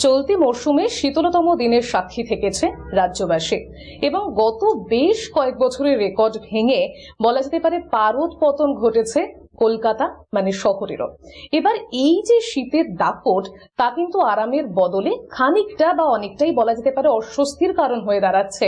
চলতি মরশুমে শীতলতম দিনের সাক্ষী থেকেছে রাজ্যবাসী এবং গত বেশ কয়েক বছরের রেকর্ড ভেঙে বলা যেতে পারে পারদ পতন ঘটেছে কলকাতা মানে শহরেরও। এবার এই যে শীতের দাপট তা কিন্তু আরামের বদলে খানিকটা বা অনেকটাই বলা যেতে পারে অস্বস্তির কারণ হয়ে দাঁড়াচ্ছে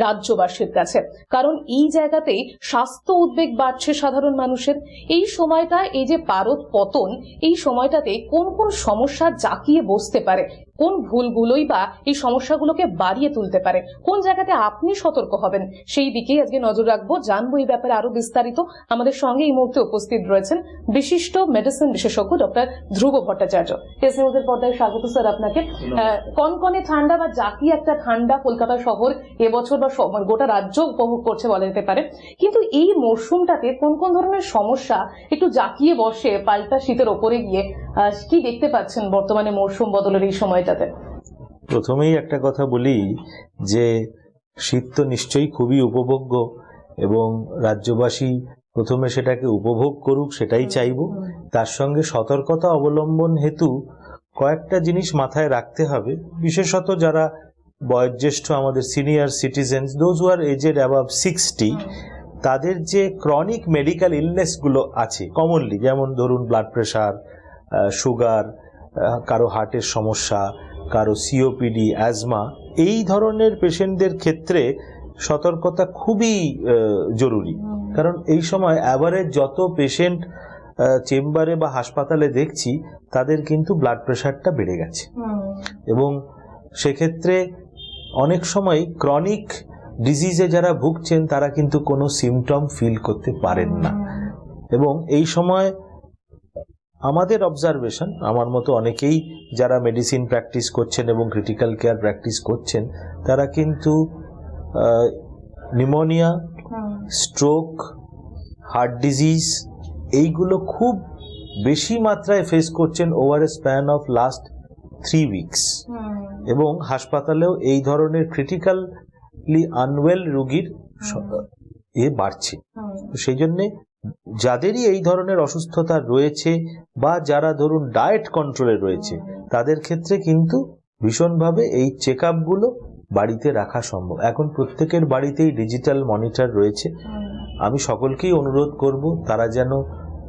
রাজ্যবাসীর কাছে। কারণ এই জায়গাতেই স্বাস্থ্য উদ্বেগ বাড়ছে সাধারণ মানুষের। এই সময়টা, এই যে পারদ পতন, এই সময়টাতে কোন কোন সমস্যা জাঁকিয়ে বসতে পারে, কোন ভুলগুলোই বা এই সমস্যাগুলোকে বাড়িয়ে তুলতে পারে, কোন জায়গাতে আপনি সতর্ক হবেন, সেই দিকেই আজকে নজর রাখবো, জানবো এই ব্যাপারে আরো বিস্তারিত। আমাদের সঙ্গে এই মুহূর্তে উপস্থিত রয়েছেন বিশিষ্ট মেডিসিন বিশেষজ্ঞ ডক্টর ধ্রুব ভট্টাচার্য। এস নিউজের পর্দায় স্বাগত স্যার আপনাকে। কনকনে ঠান্ডা বা জাঁকিয়ে একটা ঠান্ডা কলকাতা শহর এবছর বা গোটা রাজ্য উপভোগ করছে বলা যেতে পারে, কিন্তু এই মরশুমটাতে কোন কোন ধরনের সমস্যা একটু জাঁকিয়ে বসে পাল্টা শীতের ওপরে গিয়ে, কি দেখতে পাচ্ছেন বর্তমানে মরশুম বদলের এই সময়টাতে? প্রথমেই একটা কথা বলি যে শীত তো নিশ্চয়ই খুবই উপভোগ্য এবং রাজ্যবাসী প্রথমে সেটাকে উপভোগ করুক, সেটাই চাইব। তার সঙ্গে সতর্কতা অবলম্বন হেতু কয়েকটা জিনিস মাথায় রাখতে হবে, বিশেষত যারা বয়োজ্যেষ্ঠ আমাদের senior citizens, those who are aged above 60, তাদের যে ক্রনিক মেডিকেল ইলনেসগুলো আছে কমনলি, যেমন ধরুন ব্লাড প্রেশার, সুগার, কারো হার্টের সমস্যা, কারো সিওপিডি, অ্যাজমা, এই ধরনের পেশেন্টদের ক্ষেত্রে সতর্কতা খুবই জরুরি। কারণ এই সময় অ্যাভারেজ যত পেশেন্ট চেম্বারে বা হাসপাতালে দেখছি তাদের কিন্তু ব্লাড প্রেশারটা বেড়ে গেছে এবং সেক্ষেত্রে অনেক সময় ক্রনিক ডিজিজে যারা ভুগছেন তারা কিন্তু কোনো সিমটম ফিল করতে পারেন না। এবং এই সময় আমাদের অবজারভেশন, আমার মতো অনেকেই যারা মেডিসিন প্র্যাকটিস করছেন এবং ক্রিটিক্যাল কেয়ার প্র্যাকটিস করছেন, তারা কিন্তু নিউমোনিয়া, স্ট্রোক, হার্ট ডিজিজ এইগুলো খুব বেশি মাত্রায় ফেস করছেন over a span of last 3 weeks. এবং হাসপাতালেও এই ধরনের ক্রিটিক্যালি আনওয়েল রোগীর বাড়ছে। সেই জন্যে যাদেরই এই ধরনের অসুস্থতা রয়েছে বা যারা ধরুন ডায়েট কন্ট্রোলে রয়েছে, তাদের ক্ষেত্রে কিন্তু ভীষণভাবে এই চেক আপগুলো বাড়িতে রাখা সম্ভব। এখন প্রত্যেকের বাড়িতেই ডিজিটাল মনিটর রয়েছে। আমি সকলকেই অনুরোধ করব তারা যেন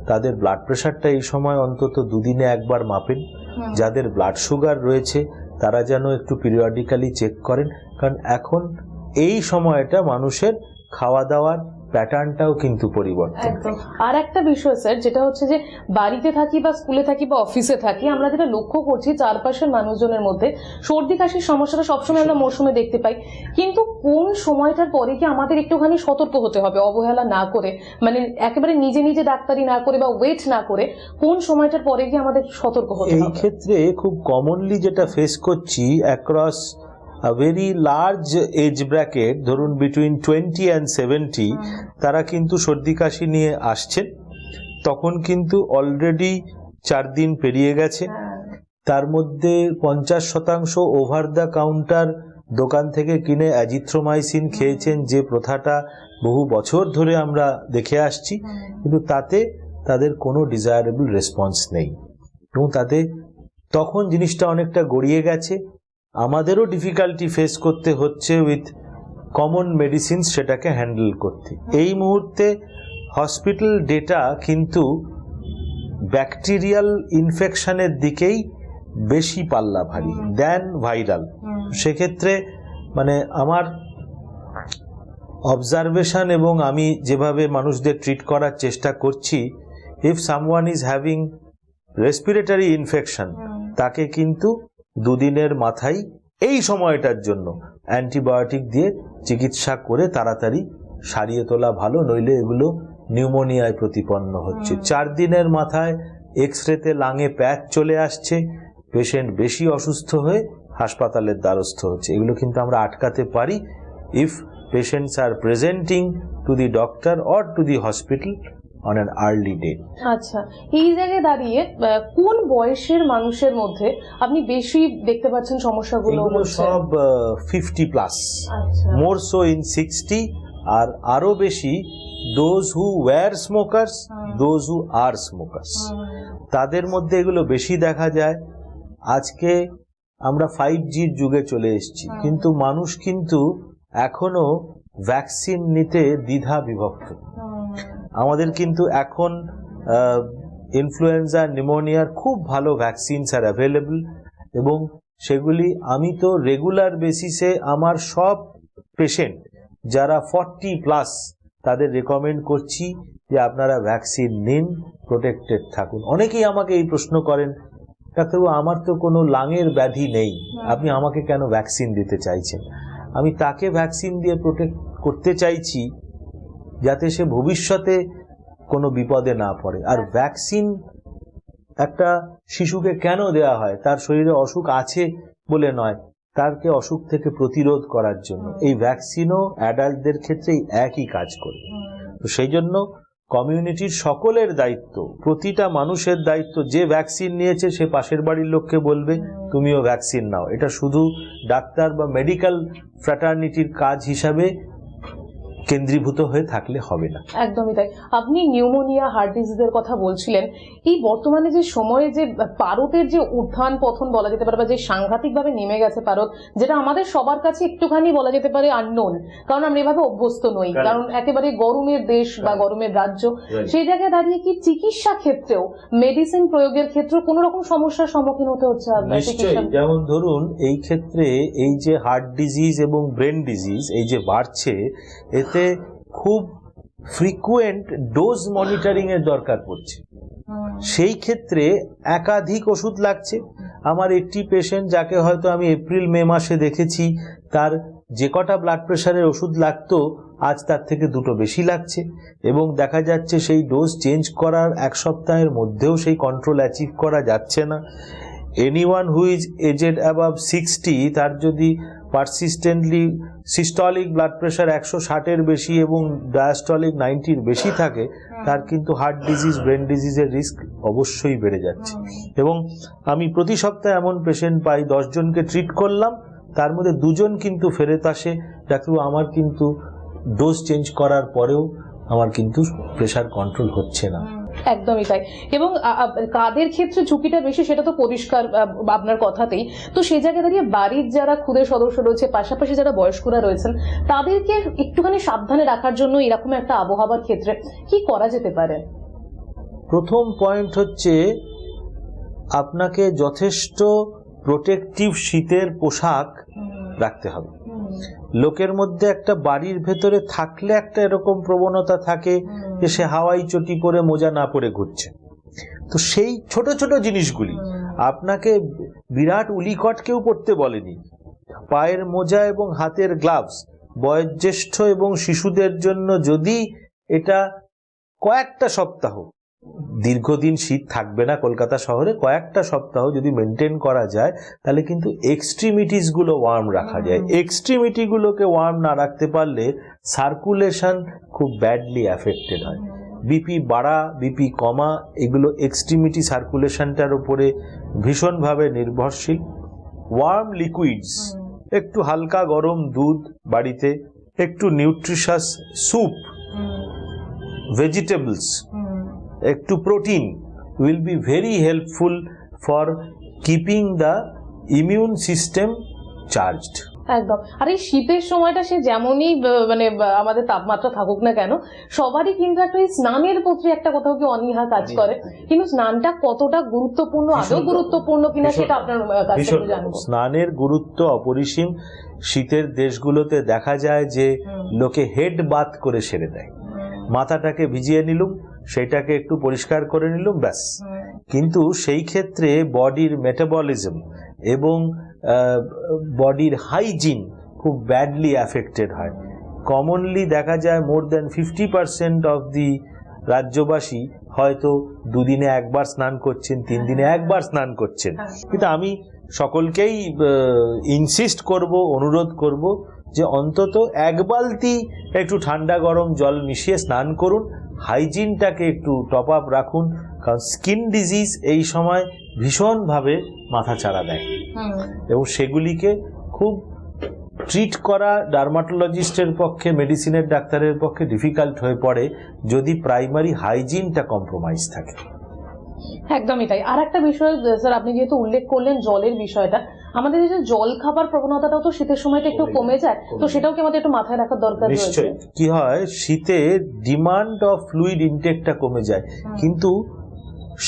তাদের ব্লাড প্রেশারটা এই সময় অন্তত 2 দিনে একবার মাপেন। যাদের ব্লাড সুগার রয়েছে তারা যেন একটু পিরিয়ডিক্যালি চেক করেন, কারণ এখন এই সময়টা মানুষের খাওয়া দাওয়ার প্যাটার্নটাও কিন্তু পরিবর্তন। একদম। আর একটা বিষয় স্যার, যেটা হচ্ছে যে বাড়িতে থাকি বা স্কুলে থাকি বা অফিসে থাকি, আমরা যেটা লক্ষ্য করছি চারপাশের মানুষজনের মধ্যে সর্দি কাশির সমস্যাটা সবসময় আমরা মৌসুমে দেখতে পাই, কিন্তু কোন সময়টার পরে কি আমাদের একটুখানি সতর্ক হতে হবে, অবহেলা না করে, মানে একেবারে নিজে নিজে ডাক্তারি না করে বা ওয়েট না করে, কোন সময়টার পরে কি আমাদের সতর্ক হতে হবে? এই ক্ষেত্রে খুব কমনলি যেটা ফেস করছি across a very large age bracket, ধরুন বিটুইন 20 and 70, তারা কিন্তু সর্দি কাশি নিয়ে আসছেন। তখন কিন্তু অলরেডি 4 দিন পেরিয়ে গেছে। তার মধ্যে 50% ওভার দ্য কাউন্টার দোকান থেকে কিনে অ্যাজিথ্রোমাইসিন খেয়েছেন, যে প্রথাটা বহু বছর ধরে আমরা দেখে আসছি, কিন্তু তাতে তাদের কোনো ডিজায়ারেবল রেসপন্স নেই এবং তাতে তখন জিনিসটা অনেকটা গড়িয়ে গেছে। আমাদেরও ডিফিকাল্টি ফেস করতে হচ্ছে উইথ কমন মেডিসিন সেটাকে হ্যান্ডেল করতে। এই মুহূর্তে হসপিটাল ডেটা কিন্তু ব্যাকটেরিয়াল ইনফেকশনের দিকেই বেশি পাল্লা ভারী দেন ভাইরাল। সেক্ষেত্রে মানে আমার অবজারভেশন এবং আমি যেভাবে মানুষদের ট্রিট করার চেষ্টা করছি, if someone is having respiratory infection, তাকে কিন্তু 2 দিনের মাথায় এই সময়টার জন্য অ্যান্টিবায়োটিক দিয়ে চিকিৎসা করে তাড়াতাড়ি সারিয়ে তোলা ভালো, নইলে এগুলো নিউমোনিয়ায় প্রতিপন্ন হচ্ছে। 4 দিনের মাথায় এক্সরেতে লাঙে প্যাচ চলে আসছে, পেশেন্ট বেশি অসুস্থ হয়ে হাসপাতালের দ্বারস্থ হচ্ছে। এগুলো কিন্তু আমরা আটকাতে পারি if patients are presenting to the doctor or to the hospital on an early date. আচ্ছা, এই জায়গায় দাঁড়িয়ে কোন বয়সের মানুষের মধ্যে আপনি বেশি দেখতে পাচ্ছেন সমস্যাগুলো? সব 50 প্লাস, মোর সো ইন 60, আর আরো বেশি those who were smokers, those who are smokers, তাদের মধ্যে এগুলো বেশি দেখা যায়। আজকে আমরা 5G'র যুগে চলে এসেছি, কিন্তু মানুষ কিন্তু এখনো ভ্যাকসিন নিতে দ্বিধা বিভক্ত। আমাদের কিন্তু এখন ইনফ্লুয়েঞ্জা, নিউমোনিয়ার খুব ভালো ভ্যাকসিনস আর অ্যাভেলেবল, এবং সেগুলি আমি তো রেগুলার বেসিসে আমার সব পেশেন্ট যারা 40+ তাদের রেকমেন্ড করছি যে আপনারা ভ্যাকসিন নিন, প্রোটেক্টেড থাকুন। অনেকেই আমাকে এই প্রশ্ন করেন, ডাক্তারবাবু আমার তো কোনো লাঙের ব্যাধি নেই, আপনি আমাকে কেন ভ্যাকসিন দিতে চাইছেন? আমি তাকে ভ্যাকসিন দিয়ে প্রোটেক্ট করতে চাইছি যাতে সে ভবিষ্যতে কোনো বিপদে না পড়ে। আর ভ্যাকসিন একটা শিশুকে কেন দেওয়া হয়? তার শরীরে অসুখ আছে বলে নয়, তাকে অসুখ থেকে প্রতিরোধ করার জন্য। এই ভ্যাকসিনও অ্যাডাল্টদের ক্ষেত্রেই একই কাজ করে। তো সেই জন্য কমিউনিটির সকলের দায়িত্ব, প্রতিটা মানুষের দায়িত্ব, যে ভ্যাকসিন নিয়েছে সে পাশের বাড়ির লোককে বলবে তুমিও ভ্যাকসিন নাও। এটা শুধু ডাক্তার বা মেডিকেল ফ্র্যাটার্নিটির কাজ হিসাবে কেন্দ্রীভূত হয়ে থাকলে হবে না। একদমই তাই। আপনি নিউমোনিয়া, হার্ট ডিজিজের কথা বলছিলেন। এই বর্তমানে যে সময়ে যে পারদের যে উত্থান পতন বলা যেতে পারে, বা যে সাংঘাতিক ভাবে নেমে গেছে পারদ, যেটা আমাদের সবার কাছে একটুখানি বলা যেতে পারে আননোন, কারণ আমরা এভাবে অভ্যস্ত নই, কারণ একেবারে গরমের দেশ বা গরমের রাজ্য। সেই জায়গায় দাঁড়িয়ে কি চিকিৎসা ক্ষেত্রেও, মেডিসিন প্রয়োগের ক্ষেত্রেও কোন রকম সমস্যার সম্মুখীন হতে হচ্ছে? নিশ্চয়ই। যেমন ধরুন, এই ক্ষেত্রে এই যে হার্ট ডিজিজ এবং ব্রেন ডিজিজ এই যে বাড়ছে, এতে খুব ফ্রিকুয়েন্ট ডোজ মনিটরিং এর দরকার পড়ছে। সেই ক্ষেত্রে একাধিক ওষুধ লাগছে। আমার একটি পেশেন্ট যাকে হয়তো আমি এপ্রিল মে মাসে দেখেছি, তার যে কটা ব্লাড প্রেশারের ওষুধ লাগতো আজ তার থেকে 2টো বেশি লাগছে, এবং দেখা যাচ্ছে সেই ডোজ চেঞ্জ করার 1 সপ্তাহের মধ্যেও সেই কন্ট্রোল অ্যাচিভ করা যাচ্ছে না। Anyone who is aged above 60, তার যদি পারসিস্টেন্টলি সিস্টলিক ব্লাড প্রেশার 160-এর বেশি এবং ডায়াস্টলিক 90-র বেশি থাকে, তার কিন্তু হার্ট ডিজিজ, ব্রেন ডিজিজের রিস্ক অবশ্যই বেড়ে যাচ্ছে। এবং আমি প্রতি সপ্তাহে এমন পেশেন্ট পাই, 10 জনকে ট্রিট করলাম, তার মধ্যে 2 জন কিন্তু ফেরত আসে, ডাক্তারবাবু আমার কিন্তু ডোজ চেঞ্জ করার পরেও আমার কিন্তু প্রেশার কন্ট্রোল হচ্ছে না। একদমই তাই। এবং কাদের ক্ষেত্রে ঝুঁকিটা বেশি সেটা তো পরিষ্কার আপনার কথাতেই। তো সেই জায়গায় দাঁড়িয়ে বাড়ির যারা ক্ষুদে সদস্য রয়েছে, পাশাপাশি যারা বয়স্করা রয়েছেন, তাদেরকে একটুখানি সাবধানে রাখার জন্য এরকম একটা আবহাওয়ার ক্ষেত্রে কি করা যেতে পারে? প্রথম পয়েন্ট হচ্ছে, আপনাকে যথেষ্ট প্রোটেক্টিভ শীতের পোশাক রাখতে হবে। লোকের মধ্যে একটা বাড়ির ভেতরে থাকলে একটা এরকম প্রবণতা থাকে যে সে হাওয়াই চটি পরে মোজা না পরে ঘুরছে। তো সেই ছোট ছোট জিনিসগুলি, আপনাকে বিরাট উলিকট কেউ পরতে বলেনি। পায়ের মোজা এবং হাতের গ্লাভস বয়োজ্যেষ্ঠ এবং শিশুদের জন্য যদি এটা কয়েকটা সপ্তাহ, দীর্ঘদিন শীত থাকবে না কলকাতা শহরে, কয়েকটা সপ্তাহ যদি মেনটেন করা যায়, তাহলে কিন্তু এক্সট্রিমিটিস গুলো ওয়ার্ম রাখা যায়। এক্সট্রিমিটি গুলোকে ওয়ার্ম না রাখতে পারলে সার্কুলেশন খুব ব্যাডলি অ্যাফেক্টেড হয়। বিপি বাড়া, বিপি কমা, এগুলো এক্সট্রিমিটি সার্কুলেশনটার উপরে ভীষণভাবে নির্ভরশীল। ওয়ার্ম লিকুইডস, একটু হালকা গরম দুধ বাড়িতে, একটু নিউট্রিশাস স্যুপ, ভেজিটেবলস, একটু protein will be very helpful for keeping the immune system charged. একদম। আর এই শীতের সময়টা সে যেমনই মানে আমাদের তাপমাত্রা থাকুক না কেন, সবারই কিন্তু একটা স্নানের প্রতি একটা কোথাও কি অনীহা কাজ করে। কিন্তু স্নানটা কতটা গুরুত্বপূর্ণ, আদৌ গুরুত্বপূর্ণ কিনা সেটা আপনার কাছ থেকে জানবো। স্নানের গুরুত্ব অপরিসীম। শীতের দেশগুলোতে দেখা যায় যে লোকে হেড বাথ করে সেরে দেয়। মাথাটাকে ভিজিয়ে নিলুম, সেটাকে একটু পরিষ্কার করে নিলুম, ব্যাস। কিন্তু সেই ক্ষেত্রে বডির মেটাবলিজম এবং বডির হাইজিন খুব ব্যাডলি অ্যাফেক্টেড হয়। কমনলি দেখা যায় মোর দ্যান 50% অফ দি রাজ্যবাসী হয়তো 2 দিনে একবার স্নান করছেন, 3 দিনে একবার স্নান করছেন। কিন্তু আমি সকলকেই ইনসিস্ট করব, অনুরোধ করব যে অন্তত 1 বালতি একটু ঠান্ডা গরম জল মিশিয়ে স্নান করুন। হাইজিনটাকে একটু টপ আপ রাখুন, কারণ স্কিন ডিজিজ এই সময় ভীষণভাবে মাথাচাড়া দেয় এবং সেগুলিকে খুব ট্রিট করা ডার্মাটোলজিস্টের পক্ষে, মেডিসিনের ডাক্তারের পক্ষে ডিফিকাল্ট হয়ে পড়ে যদি প্রাইমারি হাইজিনটা কম্প্রোমাইজ থাকে। একদমই তাই। আর একটা বিষয় স্যার, আপনি যেহেতু উল্লেখ করলেন জলের বিষয়টা, আমাদের এই যে জল খাবার প্রবণতাটাও তো শীতের সময়টা একটু কমে যায়, তো সেটাও কি আমাদের একটু মাথায় রাখার দরকার রয়েছে? নিশ্চয়ই। কি হয়, শীতে ডিমান্ড অফ ফ্লুইড ইনটেকটা কমে যায়, কিন্তু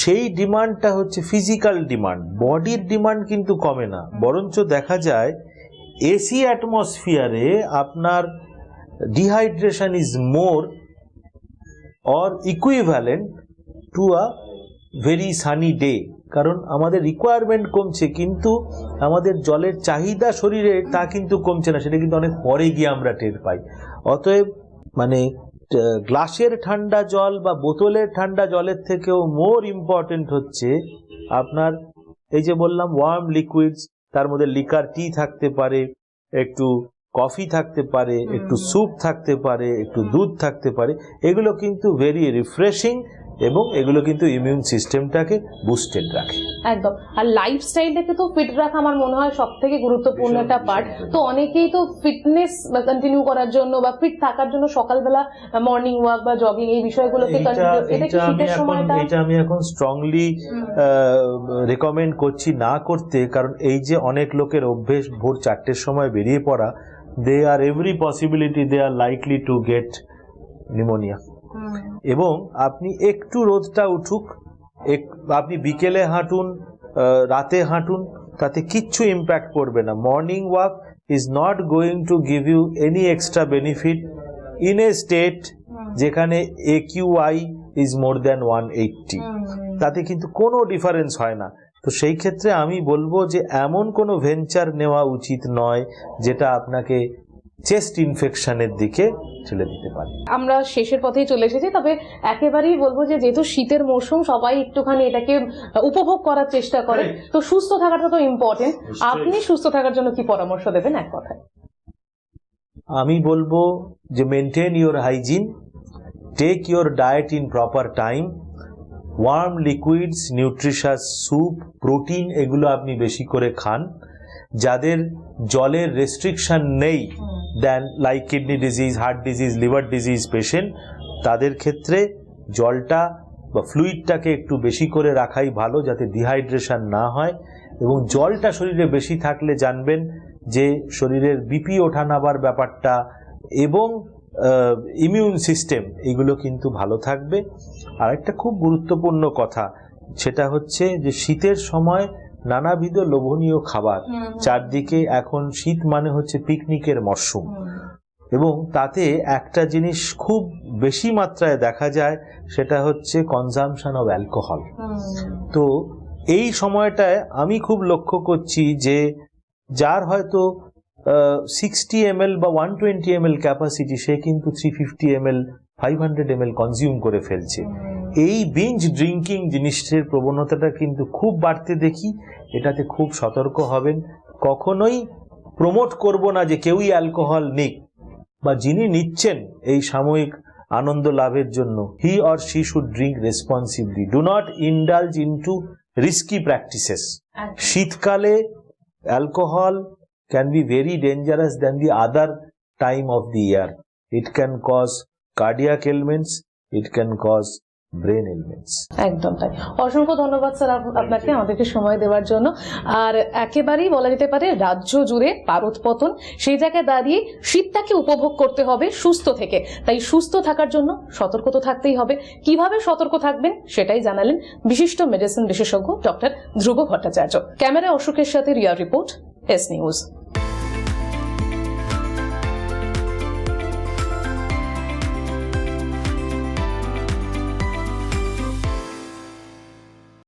সেই ডিমান্ডটা হচ্ছে ফিজিক্যাল ডিমান্ড, বডির ডিমান্ড কিন্তু কমে না, বরঞ্চ দেখা যায় এসি অ্যাটমসফিয়ারে আপনার dehydration is more or equivalent to a very sunny day. কারণ আমাদের রিকোয়ারমেন্ট কমছে, কিন্তু আমাদের জলের চাহিদা শরীরে তা কিন্তু কমছে না, সেটা কিন্তু অনেক পরে গিয়ে আমরা টের পাই। অতএব মানে গ্লাসের ঠান্ডা জল বা বোতলের ঠান্ডা জলের থেকেও মোর ইম্পর্টেন্ট হচ্ছে আপনার এই যে বললাম ওয়ার্ম লিকুইডস, তার মধ্যে লিকার টি থাকতে পারে, একটু কফি থাকতে পারে, একটু স্যুপ থাকতে পারে, একটু দুধ থাকতে পারে। এগুলো কিন্তু ভেরি রিফ্রেশিং এবং এগুলো কিন্তু ইমিউন সিস্টেমটাকে বুস্টেড রাখে। একদম। আর লাইফস্টাইলটাকে তো ফিট রাখা আমার মনে হয় সব থেকে গুরুত্বপূর্ণ একটা পার্ট। তো অনেকেই তো ফিটনেস কন্টিনিউ করার জন্য বা ফিট থাকার জন্য সকালবেলা মর্নিং ওয়াক বা জগিং এই বিষয়গুলোকে এটা আমি এখন স্ট্রংলি রেকমেন্ড করছি না করতে, কারণ এই যে অনেক লোকের অভ্যেস ভোর 4টের সময় বেরিয়ে পড়া, they are every possibility they are likely to get pneumonia. এবং আপনি একটু রোদটা উঠুক, আপনি বিকেলে হাঁটুন, রাতে হাঁটুন, তাতে কিচ্ছু ইম্প্যাক্ট পড়বে না। Morning walk is not going to give you any extra benefit in a state যেখানে AQI ইজ মোর দ্যান 180, তাতে কিন্তু কোনো ডিফারেন্স হয় না। তো সেই ক্ষেত্রে আমি বলবো যে এমন কোনো ভেঞ্চার নেওয়া উচিত নয় যেটা আপনাকে চেস্ট ইনফেকশনের দিকে ঠেলে দিতে পারে। আমরা শেষের পথেই চলে এসেছি, তবে একেবারেই বলবো যে যেহেতু শীতের মৌসুম, সবাই একটুখানি এটাকে উপভোগ করার চেষ্টা করে, তো সুস্থ থাকাটা তো ইম্পর্টেন্ট। আপনি সুস্থ থাকার জন্য কি পরামর্শ দেবেন এক কথায়? আমি বলবো যে maintain your hygiene, take your diet in proper time, warm liquids, nutritious soup, protein এগুলো আপনি বেশি করে খান। যাদের জলের রেস্ট্রিকশন নেই, then like kidney disease, heart disease, liver disease patient, তাদের ক্ষেত্রে জলটা বা ফ্লুইডটাকে একটু বেশি করে রাখাই ভালো, যাতে ডিহাইড্রেশন না হয়। এবং জলটা শরীরে বেশি থাকলে জানবেন যে শরীরের বিপি ওঠা নামার ব্যাপারটা এবং ইমিউন সিস্টেম এগুলো কিন্তু ভালো থাকবে। আর একটা খুব গুরুত্বপূর্ণ কথা, সেটা হচ্ছে যে শীতের সময় নানাবিধ লোভনীয় খাবার চারদিকে, এখন শীত মানে হচ্ছে পিকনিকের মরশুম, এবং তাতে একটা জিনিস খুব বেশি মাত্রায় দেখা যায়, সেটা হচ্ছে কনজাম্পশন অফ অ্যালকোহল। তো এই সময়টায় আমি খুব লক্ষ্য করছি যে যার হয়তো 60 ml বা 120 ml ক্যাপাসিটি, সে কিন্তু 350 ml 500 ml কনজিউম করে ফেলছে। এই বিঞ্জ ড্রিঙ্কিং জিনিসের প্রবণতাটা কিন্তু খুব বাড়তে দেখি, এটাতে খুব সতর্ক হবেন। কখনোই প্রমোট করব না যে কেউই অ্যালকোহল নিক, বা যিনি নিচ্ছেন এই সাময়িক আনন্দ লাভের জন্য, he or she should drink responsibly, do not indulge into risky practices. শীতকালে alcohol can be very dangerous than the other time of the year. It can cause cardiac ailments, it can cause brain ailments. একদম তাই। অসংখ্য ধন্যবাদ sir আপনাকে আমাদেরকে সময় দেওয়ার জন্য। আর একেবারেই বলা যেতে পারে রাজ্য জুড়ে পারদপতন, সেই জায়গায় দাঁড়িয়ে শীতটাকে উপভোগ করতে হবে সুস্থ থেকে। তাই সুস্থ থাকার জন্য সতর্ক তো থাকতেই হবে। কিভাবে সতর্ক থাকবেন সেটাই জানালেন বিশিষ্ট মেডিসিন বিশেষজ্ঞ ডক্টর ধ্রুব ভট্টাচার্য। ক্যামেরায় অশোকের সাথে রিয়া রিপোর্ট, এস নিউজ।